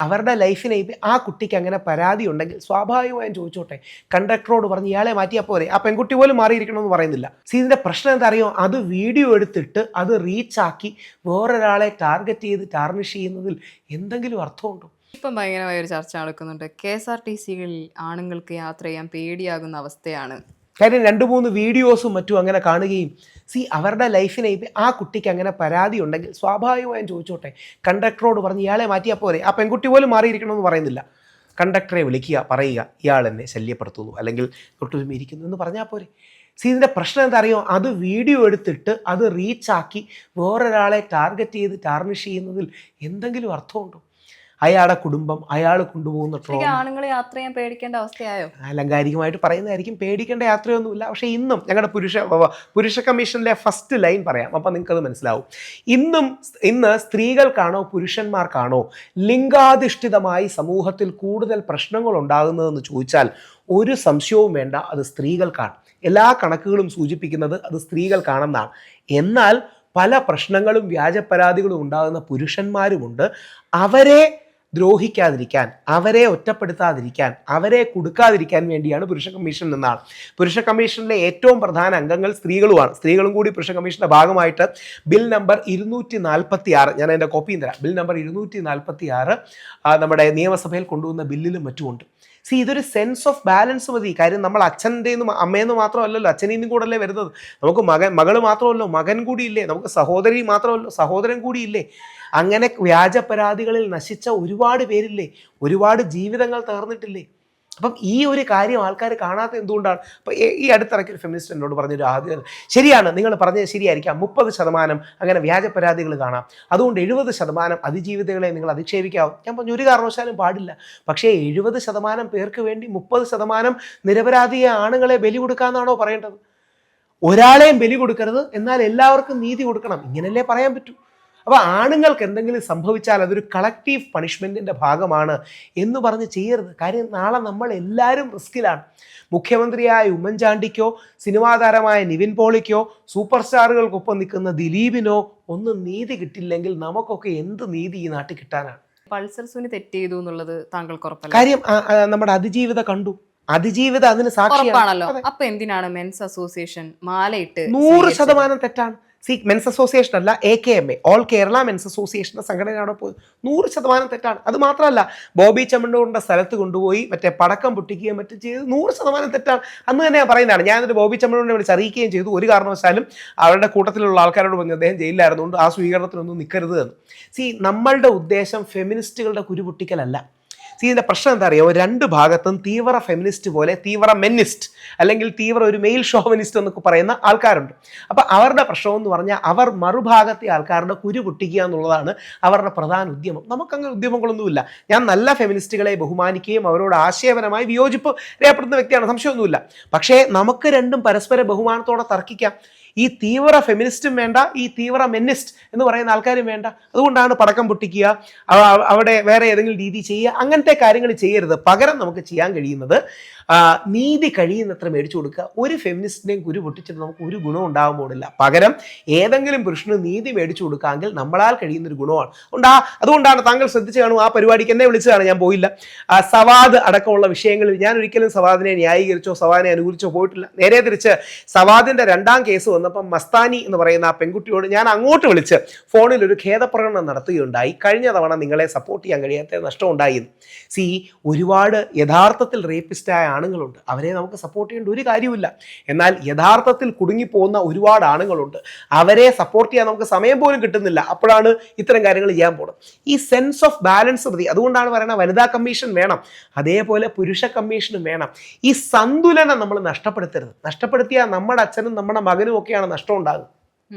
അവരുടെ ലൈഫിനെ ആ കുട്ടിക്ക് അങ്ങനെ പരാതി ഉണ്ടെങ്കിൽ സ്വാഭാവികമായും ചോദിച്ചോട്ടെ. കണ്ടക്ടറോട് പറഞ്ഞ് ഇയാളെ മാറ്റിയാൽ പോരെ, ആ പെൺകുട്ടി പോലും മാറിയിരിക്കണമെന്ന് പറയുന്നില്ല. ഇതിൻ്റെ പ്രശ്നം എന്താ അറിയോ, അത് വീഡിയോ എടുത്തിട്ട് അത് റീച്ചാക്കി വേറൊരാളെ ടാർഗറ്റ് ചെയ്ത് ടാർണിഷ് ചെയ്യുന്നതിൽ എന്തെങ്കിലും അർത്ഥമുണ്ടോ? ഇപ്പം ഭയങ്കരമായ ഒരു ചർച്ച നടക്കുന്നുണ്ട്. KSRTCകളിൽ ആണുങ്ങൾക്ക് യാത്ര ചെയ്യാൻ പേടിയാകുന്ന അവസ്ഥയാണ്. കാര്യം 2-3 വീഡിയോസും മറ്റും അങ്ങനെ കാണുകയും അവരുടെ ലൈഫിനെ ആ കുട്ടിക്ക് അങ്ങനെ പരാതി ഉണ്ടെങ്കിൽ സ്വാഭാവികമായും ചോദിച്ചോട്ടെ. കണ്ടക്ടറോട് പറഞ്ഞ് ഇയാളെ മാറ്റിയാൽ പോരെ, ആ പെൺകുട്ടി പോലും മാറിയിരിക്കണമെന്ന് പറയുന്നില്ല. കണ്ടക്ടറെ വിളിക്കുക, പറയുക ഇയാൾ എന്നെ ശല്യപ്പെടുത്തുന്നു അല്ലെങ്കിൽ തൊട്ടുമിരിക്കുന്നു എന്ന് പറഞ്ഞാൽ പോരെ. ഇതിൻ്റെ പ്രശ്നം എന്താ അറിയോ, അത് വീഡിയോ എടുത്തിട്ട് അത് റീച്ചാക്കി വേറൊരാളെ ടാർഗറ്റ് ചെയ്ത് ടാർണിഷ് ചെയ്യുന്നതിൽ എന്തെങ്കിലും അർത്ഥമുണ്ടോ? അയാളുടെ കുടുംബം, അയാൾ കൊണ്ടുപോകുന്ന ആണുങ്ങൾ യാത്ര ചെയ്യാൻ പേടിക്കേണ്ട അവസ്ഥയായോ? അലങ്കാരികമായിട്ട് പറയുന്നതായിരിക്കും, പേടിക്കേണ്ട യാത്രയൊന്നുമില്ല. പക്ഷേ ഇന്നും ഞങ്ങളുടെ പുരുഷ കമ്മീഷനിലെ ഫസ്റ്റ് ലൈൻ പറയാം, അപ്പം നിങ്ങൾക്കത് മനസ്സിലാവും. ഇന്ന് സ്ത്രീകൾക്കാണോ പുരുഷന്മാർക്കാണോ ലിംഗാധിഷ്ഠിതമായി സമൂഹത്തിൽ കൂടുതൽ പ്രശ്നങ്ങൾ ഉണ്ടാകുന്നതെന്ന് ചോദിച്ചാൽ ഒരു സംശയവും വേണ്ട, അത് സ്ത്രീകൾക്കാണ്. എല്ലാ കണക്കുകളും സൂചിപ്പിക്കുന്നത് അത് സ്ത്രീകൾക്കാണെന്നാണ്. എന്നാൽ പല പ്രശ്നങ്ങളും വ്യാജപരാതികളും ഉണ്ടാകുന്ന പുരുഷന്മാരുമുണ്ട്. അവരെ ദ്രോഹിക്കാതിരിക്കാൻ, അവരെ ഒറ്റപ്പെടുത്താതിരിക്കാൻ, അവരെ കൊടുക്കാതിരിക്കാൻ വേണ്ടിയാണ് പുരുഷ കമ്മീഷൻ നിന്നാണ്. പുരുഷ കമ്മീഷനിലെ ഏറ്റവും പ്രധാന അംഗങ്ങൾ സ്ത്രീകളുമാണ്. സ്ത്രീകളും കൂടി പുരുഷ കമ്മീഷൻ്റെ ഭാഗമായിട്ട് ബിൽ നമ്പർ 246, ഞാൻ അതിൻ്റെ കോപ്പിയും തരാം, ബിൽ നമ്പർ 246 നമ്മുടെ നിയമസഭയിൽ കൊണ്ടുവന്ന ബില്ലിലും മറ്റുമുണ്ട്. ഇതൊരു സെൻസ് ഓഫ് ബാലൻസ് മതി. കാര്യം നമ്മൾ അച്ഛൻ്റെന്നും അമ്മയെന്ന് മാത്രമല്ലല്ലോ, അച്ഛനിൽ നിന്നും കൂടെ അല്ലേ വരുന്നത്. നമുക്ക് മകള് മാത്രമല്ലോ, മകൻ കൂടിയില്ലേ. നമുക്ക് സഹോദരി മാത്രമല്ലോ, സഹോദരൻ കൂടിയില്ലേ. അങ്ങനെ വ്യാജ പരാതികളിൽ നശിച്ച ഒരുപാട് പേരില്ലേ, ഒരുപാട് ജീവിതങ്ങൾ തകർന്നിട്ടില്ലേ. അപ്പം ഈ ഒരു കാര്യം ആൾക്കാർ കാണാത്ത എന്തുകൊണ്ടാണ്? അപ്പോൾ ഈ അടുത്തിറക്കിയ ഒരു ഫെമിനിസ്റ്റ് എന്നോട് പറഞ്ഞൊരു ആദ്യം, ശരിയാണ് നിങ്ങൾ പറഞ്ഞത് ശരിയായിരിക്കാം, 30% അങ്ങനെ വ്യാജ പരാതികൾ കാണാം, അതുകൊണ്ട് 70% അതിജീവിതകളെ നിങ്ങൾ അധിക്ഷേപിക്കാവും. ഞാൻ പറഞ്ഞു ഒരു കാരണവശാലും പാടില്ല. പക്ഷേ 70% പേർക്ക് വേണ്ടി 30% നിരപരാധിയെ ആണുങ്ങളെ ബലി കൊടുക്കാമെന്നാണോ പറയേണ്ടത്? ഒരാളെയും ബലി കൊടുക്കരുത്, എന്നാൽ എല്ലാവർക്കും നീതി കൊടുക്കണം, ഇങ്ങനെയല്ലേ പറയാൻ പറ്റൂ? അപ്പോൾ ആണുങ്ങൾക്ക് എന്തെങ്കിലും സംഭവിച്ചാൽ അതൊരു കളക്റ്റീവ് പണിഷ്മെൻറ്റിൻ്റെ ഭാഗമാണ് എന്ന് പറഞ്ഞ് ചെയ്യരുത്. കാര്യം നാളെ നമ്മൾ എല്ലാവരും റിസ്കിലാണ്. മുഖ്യമന്ത്രിയായ ഉമ്മൻചാണ്ടിക്കോ സിനിമാ താരമായ നിവിൻ പോളിക്കോ സൂപ്പർ സ്റ്റാറുകൾക്കൊപ്പം നിൽക്കുന്ന ദിലീപിനോ ഒന്നും നീതി കിട്ടില്ലെങ്കിൽ നമുക്കൊക്കെ എന്ത് നീതി ഈ നാട്ടിൽ കിട്ടാനാണ്? പൾസർ സുനി തെറ്റ് ചെയ്തു എന്നുള്ളത് താങ്കൾക്ക് ഉറപ്പല്ല? കാര്യം നമ്മുടെ അതിജീവിത കണ്ടു, അതിജീവിത അതിന് സാക്ഷിയാണല്ലോ. അപ്പൊ എന്തിനാണ് മെൻസ് അസോസിയേഷൻ മാലയിട്ട്? 100% തെറ്റാണ്. മെൻസ് അസോസിയേഷൻ അല്ല, AKMA, ഓൾ കേരള മെൻസ് അസോസിയേഷൻ്റെ സംഘടനയാണ് പോയത്. 100% തെറ്റാണ്. അത് മാത്രമല്ല, ബോബി ചെമ്മണ്ണൂരിൻ്റെ സ്ഥലത്ത് കൊണ്ടുപോയി മറ്റേ പടക്കം പൊട്ടിക്കുകയും മറ്റും ചെയ്ത് 100% തെറ്റാണ്. അന്ന് തന്നെ ഞാൻ പറയുന്നതാണ്. ഞാനൊരു ബോബി ചെമ്മണ്ണൂരിനെ വിളിച്ച് അറിയിക്കുകയും ചെയ്തു. ഒരു കാരണവശാലും അവരുടെ കൂട്ടത്തിലുള്ള ആൾക്കാരോട് പറഞ്ഞു അദ്ദേഹം ജയിലിലായിരുന്നുകൊണ്ട് ആ സ്വീകരണത്തിനൊന്നും നിൽക്കരുത് എന്ന്. നമ്മളുടെ ഉദ്ദേശം ഫെമിനിസ്റ്റുകളുടെ കുരുപൊട്ടിക്കലല്ല. ഇതിൻ്റെ പ്രശ്നം എന്താ അറിയാമോ, 2 ഭാഗത്തും തീവ്ര ഫെമിനിസ്റ്റ് പോലെ തീവ്ര മെന്നിസ്റ്റ് അല്ലെങ്കിൽ തീവ്ര ഒരു മെയിൽ ഷോവനിസ്റ്റ് എന്നൊക്കെ പറയുന്ന ആൾക്കാരുണ്ട്. അപ്പോൾ അവരുടെ പ്രശ്നം എന്ന് പറഞ്ഞാൽ അവർ മറുഭാഗത്തെ ആൾക്കാരുടെ കുരു പൊട്ടിക്കുക എന്നുള്ളതാണ് അവരുടെ പ്രധാന ഉദ്യമം. നമുക്കങ്ങനെ ഉദ്യമങ്ങളൊന്നുമില്ല. ഞാൻ നല്ല ഫെമിനിസ്റ്റുകളെ ബഹുമാനിക്കുകയും അവരോട് ആശയപരമായി വിയോജിപ്പ് രേഖപ്പെടുത്തുന്ന വ്യക്തിയാണ്, സംശയമൊന്നുമില്ല. പക്ഷേ നമുക്ക് രണ്ടും പരസ്പര ബഹുമാനത്തോടെ തർക്കിക്കാം. ഈ തീവ്ര ഫെമിനിസ്റ്റും വേണ്ട, ഈ തീവ്ര മെന്നിസ്റ്റ് എന്ന് പറയുന്ന ആൾക്കാരും വേണ്ട. അതുകൊണ്ടാണ് പടക്കം പൊട്ടിക്കുക, അവിടെ വേറെ ഏതെങ്കിലും രീതി ചെയ്യുക, അങ്ങനത്തെ കാര്യങ്ങൾ ചെയ്യരുത്. പകരം നമുക്ക് ചെയ്യാൻ കഴിയുന്നത് നീതി കഴിയുന്നത്ര മേടിച്ചു കൊടുക്കുക. ഒരു ഫെമിനിസ്റ്റിനെയും കുരു പൊട്ടിച്ചിട്ട് നമുക്ക് ഒരു ഗുണം ഉണ്ടാകാൻ പോണില്ല. പകരം ഏതെങ്കിലും പുരുഷന് നീതി മേടിച്ചു കൊടുക്കാമെങ്കിൽ നമ്മളാൽ കഴിയുന്നൊരു ഗുണമാണ്. അതുകൊണ്ടാണ് താങ്കൾ ശ്രദ്ധിച്ചു കാണും, ആ പരിപാടിക്ക് എന്നെ വിളിച്ചതാണ്, ഞാൻ പോയില്ല. സവാദ് അടക്കമുള്ള വിഷയങ്ങളിൽ ഞാൻ ഒരിക്കലും സവാദിനെ ന്യായീകരിച്ചോ സവാദിനെ അനുകൂലിച്ചോ പോയിട്ടില്ല. നേരെ തിരിച്ച് സവാദിൻ്റെ 2ാം കേസ് വന്നപ്പം മസ്താനി എന്ന് പറയുന്ന ആ പെൺകുട്ടിയോട് ഞാൻ അങ്ങോട്ട് വിളിച്ച് ഫോണിൽ ഒരു ഖേദപ്രകടനം നടത്തുകയുണ്ടായി. കഴിഞ്ഞ തവണ നിങ്ങളെ സപ്പോർട്ട് ചെയ്യാൻ കഴിയാത്ത നഷ്ടമുണ്ടായി. ഒരുപാട് യഥാർത്ഥത്തിൽ റേപ്പിസ്റ്റായ ആണുങ്ങളുണ്ട്, അവരെ നമുക്ക് സപ്പോർട്ട് ചെയ്യേണ്ട ഒരു കാര്യമില്ല. എന്നാൽ യഥാർത്ഥത്തിൽ കുടുങ്ങിപ്പോകുന്ന ഒരുപാട് ആണുങ്ങളുണ്ട്, അവരെ സപ്പോർട്ട് ചെയ്യാൻ നമുക്ക് സമയം പോലും കിട്ടുന്നില്ല. അപ്പോഴാണ് ഇത്തരം കാര്യങ്ങൾ ചെയ്യാൻ പോകുന്നത്. ഈ സെൻസ് ഓഫ് ബാലൻസ് മതി. അതുകൊണ്ടാണ് പറയുന്നത് വനിതാ കമ്മീഷൻ വേണം, അതേപോലെ പുരുഷ കമ്മീഷനും വേണം. ഈ സന്തുലനം നമ്മൾ നഷ്ടപ്പെടുത്തരുത്. നഷ്ടപ്പെടുത്തിയാൽ നമ്മുടെ അച്ഛനും നമ്മുടെ മകനും ഒക്കെയാണ് നഷ്ടം ഉണ്ടാകുന്നത്.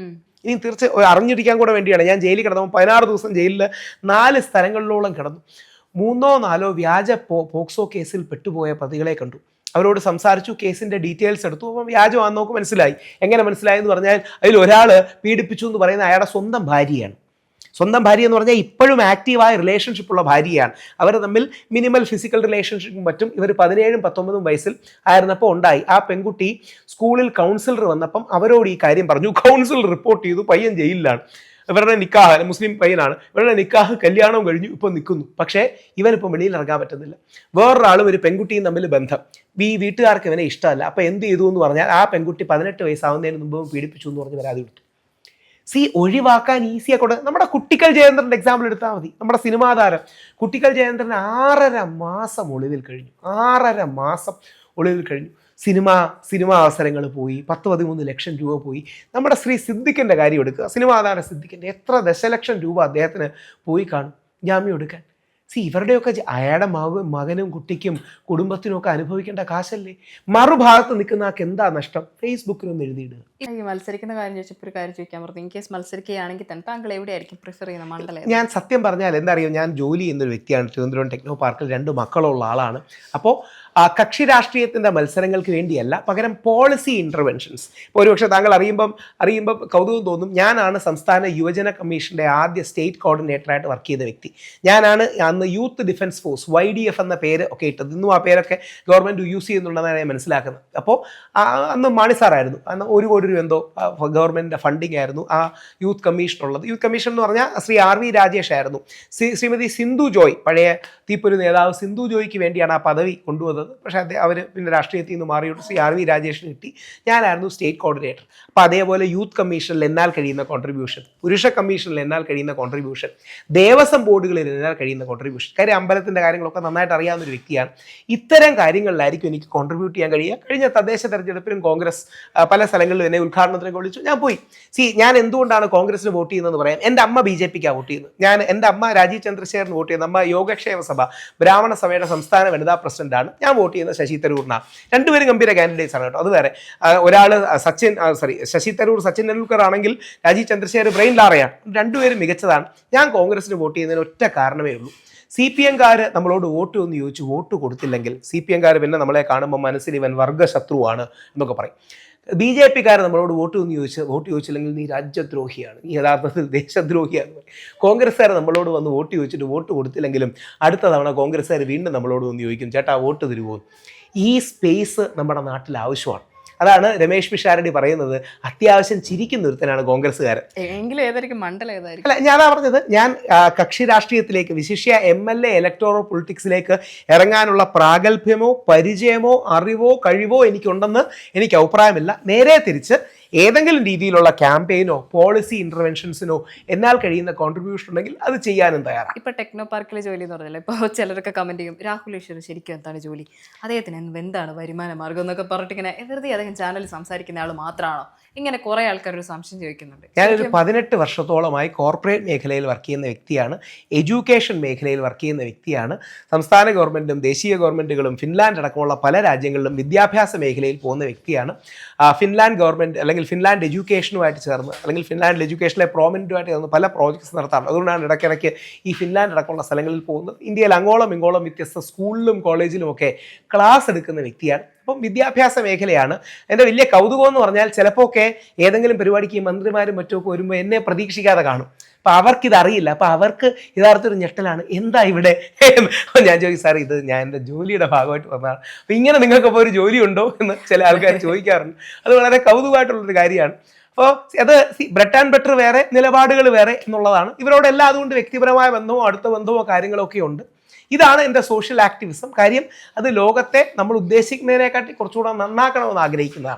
ഇനി തീർച്ചയായും അറിഞ്ഞിരിക്കാൻ കൂടെ വേണ്ടിയാണ് ഞാൻ ജയിലിൽ കിടന്നപ്പോൾ 16 ദിവസം ജയിലിൽ 4 സ്ഥലങ്ങളിലോളം കിടന്നു. 3 or 4 വ്യാജ പോക്സോ കേസിൽ പെട്ടുപോയ പ്രതികളെ കണ്ടു, അവരോട് സംസാരിച്ചു, കേസിൻ്റെ ഡീറ്റെയിൽസ് എടുത്തു. അപ്പം വ്യാജമാണെന്ന് നമുക്ക് മനസ്സിലായി. എങ്ങനെ മനസ്സിലായെന്ന് പറഞ്ഞാൽ അതിൽ ഒരാൾ പീഡിപ്പിച്ചു എന്ന് പറയുന്ന അയാളുടെ സ്വന്തം ഭാര്യയാണ്. സ്വന്തം ഭാര്യ എന്ന് പറഞ്ഞാൽ ഇപ്പോഴും ആക്റ്റീവായ റിലേഷൻഷിപ്പുള്ള ഭാര്യയാണ്. അവർ തമ്മിൽ മിനിമൽ ഫിസിക്കൽ റിലേഷൻഷിപ്പും മറ്റും ഇവർ 17 19 വയസ്സിൽ ആയിരുന്നപ്പോൾ ഉണ്ടായി. ആ പെൺകുട്ടി സ്കൂളിൽ കൗൺസിലർ വന്നപ്പം അവരോട് ഈ കാര്യം പറഞ്ഞു. കൗൺസിലർ റിപ്പോർട്ട് ചെയ്തു, പയ്യൻ ജയിലിലാണ്. ഇവരുടെ നിക്കാഹ്, മുസ്ലിം പയ്യനാണ്, ഇവരുടെ നിക്കാഹ് കല്യാണവും കഴിഞ്ഞു, ഇപ്പോൾ നിൽക്കുന്നു. പക്ഷേ ഇവനിപ്പം വെളിയിൽ ഇറങ്ങാൻ പറ്റുന്നില്ല. വേറൊരാളും ഒരു പെൺകുട്ടിയും തമ്മിൽ ബന്ധം, വീട്ടുകാർക്ക് ഇവനെ ഇഷ്ടമല്ല. അപ്പോൾ എന്ത് ചെയ്തു എന്ന് പറഞ്ഞാൽ ആ പെൺകുട്ടി 18 വയസ്സാവുന്നതിന് മുമ്പ് പീഡിപ്പിച്ചു എന്ന് പറഞ്ഞ് പരാതി കൊടുത്തു. ഒഴിവാക്കാൻ ഈസിയാക്കൊണ്ട് നമ്മുടെ കുട്ടിക്കൽ ജയേന്ദ്രൻ്റെ എക്സാമ്പിൾ എടുത്താൽ മതി. നമ്മുടെ സിനിമാ താരം കുട്ടിക്കൽ ജയേന്ദ്രൻ 6.5 മാസം ഒളിവിൽ കഴിഞ്ഞു. 6.5 മാസം ഒളിവിൽ കഴിഞ്ഞു. സിനിമാ അവസരങ്ങൾ പോയി, 10-13 ലക്ഷം രൂപ പോയി. നമ്മുടെ ശ്രീ സിദ്ദിഖിൻ്റെ കാര്യം എടുക്കുക. സിനിമാ താരം സിദ്ദിഖിൻ്റെ എത്ര ദശലക്ഷം രൂപ അദ്ദേഹത്തിന് പോയി കാണും ജാമ്യം എടുക്കാൻ. ഇവരുടെയൊക്കെ അയാളുടെ മകനും കുട്ടിക്കും കുടുംബത്തിനും ഒക്കെ അനുഭവിക്കേണ്ട കാശല്ലേ. മറുഭാഗത്ത് നിൽക്കുന്ന ആൾക്ക് എന്താ നഷ്ടം? ഫേസ്ബുക്കിലൊന്ന് എഴുതിയിടുക. മത്സരിക്കുന്ന കാര്യം ചോദിച്ചപ്പോൾ ഒരു കാര്യം ചോദിക്കാൻ പറഞ്ഞു, ഇൻ കേസ് മത്സരിക്കുകയാണെങ്കിൽ തന്നെ താങ്കൾ എവിടെയായിരിക്കും പ്രിഫർ ചെയ്യുന്ന മണ്ഡലം? ഞാൻ സത്യം പറഞ്ഞാൽ എന്താ അറിയോ, ഞാൻ ജോലി ചെയ്യുന്നൊരു വ്യക്തിയാണ്. തിരുവനന്തപുരം ടെക്നോ പാർക്കിൽ 2 മക്കളുള്ള ആളാണ്. അപ്പോൾ കക്ഷി രാഷ്ട്രീയത്തിൻ്റെ മത്സരങ്ങൾക്ക് വേണ്ടിയല്ല, പകരം പോളിസി ഇൻ്റർവെൻഷൻസ്. ഇപ്പോൾ ഒരുപക്ഷെ താങ്കൾ അറിയുമ്പം കൗതുകം തോന്നും, ഞാനാണ് സംസ്ഥാന യുവജന കമ്മീഷൻ്റെ ആദ്യ സ്റ്റേറ്റ് കോർഡിനേറ്ററായിട്ട് വർക്ക് ചെയ്ത വ്യക്തി. ഞാനാണ് അന്ന് യൂത്ത് ഡിഫൻസ് ഫോഴ്സ് YDF എന്ന പേര് ഒക്കെ ഇട്ടത്. ഇന്നും ആ പേരൊക്കെ ഗവൺമെൻറ് യൂസ് ചെയ്യുന്നുണ്ടെന്നാണ് ഞാൻ മനസ്സിലാക്കുന്നത്. അപ്പോൾ അന്ന് മാണി സാറായിരുന്നു. അന്ന് 1 കോടി രൂപ എന്തോ ഗവൺമെൻറ്റിൻ്റെ ഫണ്ടിങ് ആയിരുന്നു ആ യൂത്ത് കമ്മീഷനുള്ളത്. യൂത്ത് കമ്മീഷൻ എന്ന് പറഞ്ഞാൽ ശ്രീ RV രാജേഷ് ആയിരുന്നു. ശ്രീമതി സിന്ധു ജോയ്, പഴയ തീപ്പൊരു നേതാവ് സിന്ധു ജോയ്ക്ക് വേണ്ടിയാണ് ആ പദവി കൊണ്ടുവന്നത്. പക്ഷേ അവർ പിന്നെ രാഷ്ട്രീയത്തിൽ നിന്ന് മാറിയിട്ട് ശ്രീ RV രാജേഷിന് കിട്ടി. ഞാനായിരുന്നു സ്റ്റേറ്റ് കോർഡിനേറ്റർ. അപ്പോൾ അതേപോലെ യൂത്ത് കമ്മീഷനിൽ എന്നാൽ കഴിയുന്ന കോൺട്രിബ്യൂഷൻ, പുരുഷ കമ്മീഷനിൽ എന്നാൽ കഴിയുന്ന കോൺട്രിബ്യൂഷൻ, ദേവസ്വം ബോർഡുകളിൽ എന്നാൽ കഴിയുന്ന കോൺട്രിബ്യൂഷൻ, കാര്യം അമ്പലത്തിൻ്റെ കാര്യങ്ങളൊക്കെ നന്നായിട്ട് അറിയാവുന്ന ഒരു വ്യക്തിയാണ്. ഇത്തരം കാര്യങ്ങളിലായിരിക്കും എനിക്ക് കോൺട്രിബ്യൂട്ട് ചെയ്യാൻ കഴിയുക. കഴിഞ്ഞ തദ്ദേശ തെരഞ്ഞെടുപ്പിലും കോൺഗ്രസ് പല സ്ഥലങ്ങളിലും എന്നെ ഉദ്ഘാടനത്തിനൊക്കെ വിളിച്ചു, ഞാൻ പോയി. ഞാൻ എന്തുകൊണ്ടാണ് കോൺഗ്രസിന് വോട്ട് ചെയ്യുന്നതെന്ന് പറയാം. എൻ്റെ അമ്മ BJPക്കാണ് വോട്ട് ചെയ്യുന്നത്. എൻ്റെ അമ്മ രാജീവ് ചന്ദ്രശേഖരന് വോട്ട് ചെയ്യുന്നത്. അമ്മ യോഗക്ഷേമ സഭ ബ്രാഹ്മണ സഭയുടെ സംസ്ഥാന വനിതാ പ്രസിഡന്റാണ്. ഞാൻ വോട്ട് ചെയ്യുന്നത് ശശി തരൂറിനാണ്. 2 പേരും ഗംഭീര കാൻഡിഡേറ്റ്സ് ആണ് കേട്ടോ. അത് വേറെ. ഒരാൾ ശശി തരൂർ സച്ചിൻ ടെണ്ടുൽക്കർ ആണെങ്കിൽ രാജീവ് ചന്ദ്രശേഖർ ബ്രെയിൻ ലാറയാണ്. 2 പേരും മികച്ചതാണ്. ഞാൻ കോൺഗ്രസിന് വോട്ട് ചെയ്യുന്നതിന് ഒറ്റ കാരണമേ ഉള്ളൂ. CPM-കാർ നമ്മളോട് വോട്ട് എന്ന് ചോദിച്ചു വോട്ട് കൊടുത്തില്ലെങ്കിൽ CPM-കാർ പിന്നെ നമ്മളെ കാണുമ്പോൾ മനസ്സിൽ ഇവൻ വർഗ്ഗശത്രുവാണ് എന്നൊക്കെ പറയും. BJP-കാർ നമ്മളോട് വോട്ട് എന്ന് വോട്ട് ചോദിച്ചില്ലെങ്കിൽ നീ രാജ്യദ്രോഹിയാണ്, നീ യഥാർത്ഥത്തിൽ ദേശദ്രോഹിയാണ്. കോൺഗ്രസ്സുകാർ നമ്മളോട് വന്ന് വോട്ട് ചോദിച്ചിട്ട് വോട്ട് കൊടുത്തില്ലെങ്കിലും അടുത്ത തവണ കോൺഗ്രസ്സുകാർ വീണ്ടും നമ്മളോട് വന്ന് ചോദിക്കും, ചേട്ടാ വോട്ട് തരുമോ. ഈ സ്പേസ് നമ്മുടെ നാട്ടിൽ ആവശ്യമാണ്. അതാണ് രമേശ് പിഷാരടി പറയുന്നത്, അത്യാവശ്യം ചിരിക്കുന്ന ഒരുത്തനാണ് കോൺഗ്രസ്സുകാരൻ. അല്ല, ഞാനാ പറഞ്ഞത്, ഞാൻ കക്ഷി രാഷ്ട്രീയത്തിലേക്ക് വിശിഷ്യ MLA ഇലക്ടോറൽ പൊളിറ്റിക്സിലേക്ക് ഇറങ്ങാനുള്ള പ്രാഗൽഭ്യമോ പരിചയമോ അറിവോ കഴിവോ എനിക്കുണ്ടെന്ന് എനിക്ക് അഭിപ്രായമില്ല. നേരെ തിരിച്ച് ഏതെങ്കിലും രീതിയിലുള്ള ക്യാമ്പയിനോ പോളിസി ഇന്റർവെൻഷൻസിനോ എന്നാൽ കഴിയുന്ന കോൺട്രിബ്യൂഷൻ ഉണ്ടെങ്കിൽ അത് ചെയ്യാനും തയ്യാറാണ്. ഇപ്പോൾ ടെക്നോ പാർക്കിലെ ജോലി എന്ന് പറഞ്ഞാൽ ഇപ്പോൾ ചിലരൊക്കെ കമന്റ് ചെയ്യും, രാഹുൽ ഈശ്വർ ശരിക്കും എന്താണ് ജോലി, അദ്ദേഹത്തിന് എന്താണ് വരുമാന മാർഗം എന്നൊക്കെ പറഞ്ഞിട്ട് ഇങ്ങനെ വെറുതെ അദ്ദേഹം ചാനലിൽ സംസാരിക്കുന്ന ആൾ മാത്രമാണോ? ഇങ്ങനെ കുറേ ആൾക്കാർ ഒരു സംശയം ചോദിക്കുന്നുണ്ട്. ഞാനൊരു 18 വർഷത്തോളമായി കോർപ്പറേറ്റ് മേഖലയിൽ വർക്ക് ചെയ്യുന്ന വ്യക്തിയാണ്. എഡ്യൂക്കേഷൻ മേഖലയിൽ വർക്ക് ചെയ്യുന്ന വ്യക്തിയാണ്. സംസ്ഥാന ഗവൺമെൻറ്റും ദേശീയ ഗവൺമെൻറ്റുകളും ഫിൻലാൻഡ് അടക്കമുള്ള പല രാജ്യങ്ങളിലും വിദ്യാഭ്യാസ മേഖലയിൽ പോകുന്ന വ്യക്തിയാണ്. ഫിൻലാൻഡ് ഗവൺമെൻറ് അല്ലെങ്കിൽ ഫിൻലാൻഡ് എഡ്യൂക്കേഷനുമായിട്ട് ചേർന്ന് അല്ലെങ്കിൽ ഫിൻലാൻഡ് എഡ്യൂക്കേഷനിലെ പ്രോമിനൻറ്റുമായിട്ട് ചേർന്ന് പല പ്രോജക്ട്സ് നടത്താറുണ്ട്. അതുകൊണ്ടാണ് ഇടയ്ക്കിടയ്ക്ക് ഈ ഫിൻലാൻഡ് അടക്കമുള്ള സ്ഥലങ്ങളിൽ പോകുന്നത്. ഇന്ത്യയിൽ അങ്ങോളം ഇങ്ങോളം വ്യത്യസ്ത സ്കൂളിലും കോളേജിലും ഒക്കെ ക്ലാസ് എടുക്കുന്ന വ്യക്തിയാണ്. അപ്പം വിദ്യാഭ്യാസ മേഖലയാണ്. എൻ്റെ വലിയ കൗതുകം എന്ന് പറഞ്ഞാൽ ചിലപ്പോൾ ഒക്കെ ഏതെങ്കിലും പരിപാടിക്ക് മന്ത്രിമാരും മറ്റുമൊക്കെ വരുമ്പോൾ എന്നെ പ്രതീക്ഷിക്കാതെ കാണും. അപ്പം അവർക്കിതറിയില്ല. അപ്പം അവർക്ക് യഥാർത്ഥൊരു ഞെട്ടലാണ്, എന്താ ഇവിടെ. ഞാൻ ചോദിക്കും, സാർ ഇത് ഞാൻ എൻ്റെ ജോലിയുടെ ഭാഗമായിട്ട് വന്നതാണ്. അപ്പം ഇങ്ങനെ നിങ്ങൾക്കപ്പോൾ ഒരു ജോലി ഉണ്ടോ എന്ന് ചില ആൾക്കാർ ചോദിക്കാറുണ്ട്. അത് വളരെ കൗതുകമായിട്ടുള്ളൊരു കാര്യമാണ്. അപ്പോൾ അത് ബ്രെഡ് ആൻഡ് ബട്ടർ വേറെ, നിലപാടുകൾ വേറെ എന്നുള്ളതാണ്. ഇവരോടെല്ലാം അതുകൊണ്ട് വ്യക്തിപരമായ ബന്ധമോ അടുത്ത ബന്ധമോ കാര്യങ്ങളൊക്കെ ഉണ്ട്. ഇതാണ് എൻ്റെ സോഷ്യൽ ആക്ടിവിസം. കാര്യം അത് ലോകത്തെ നമ്മൾ ഉദ്ദേശിക്കുന്നതിനെക്കാട്ടി കുറച്ചുകൂടെ നന്നാക്കണമെന്ന് ആഗ്രഹിക്കുന്നതാണ്.